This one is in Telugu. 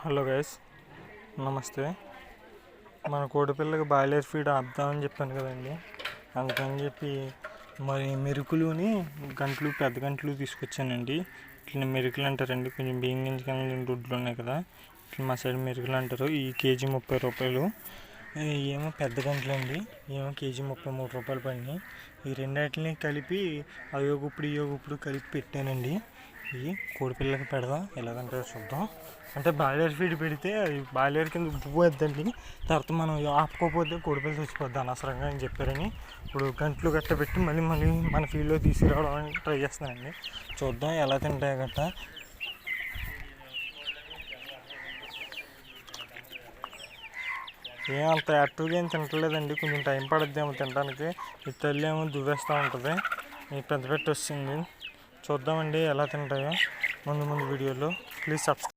హలో గైస్, నమస్తే. మన కోడిపిల్లకి బాయిలర్ ఫీడ్ ఆపుదామని చెప్పాను కదండి. అందుకని చెప్పి మరి మెరుకులుని గంటలు, పెద్ద గంటలు తీసుకొచ్చానండి. ఇట్లా మెరుకులు అంటారండి. కొంచెం బియ్యం గింజకన్నా రుడ్లు ఉన్నాయి కదా, ఇట్లా మా సైడ్ మెరుకులు అంటారు. ఈ కేజీ 30 రూపాయలు. ఏమో పెద్ద గంటలు అండి, ఏమో కేజీ 33 రూపాయలు పడినాయి. ఈ రెండింటిని కలిపి అయోగుప్పుడు కలిపి పెట్టానండి. ఇవి కోడిపిల్లకి పెడదాం, ఎలాగంటే చూద్దాం. అంటే బాయిలర్ ఫీడ్ పెడితే బాయిలర్ కింద ఉప్పు వద్దండి, తర్వాత మనం ఆపుకోకపోతే కోడిపిల్ల చచ్చిపోద్ది అనవసరంగా అని చెప్పారని ఇప్పుడు గంటలు గట్ట పెట్టి మళ్ళీ మన ఫీల్డ్లో తీసుకురావడానికి ట్రై చేస్తున్నానండి. చూద్దాం ఎలా తింటాయి గట్ట. ఏమంత యాక్టివ్గా ఏం తింటలేదండి, కొంచెం టైం పడుద్దేమో తినడానికి. ఈ తల్లి ఏమో దువ్వేస్తూ ఉంటుంది, ఈ పెద్ద పెట్టి వస్తుంది. చూద్దామండి ఎలా తింటాయో ముందు వీడియోలో. Please subscribe.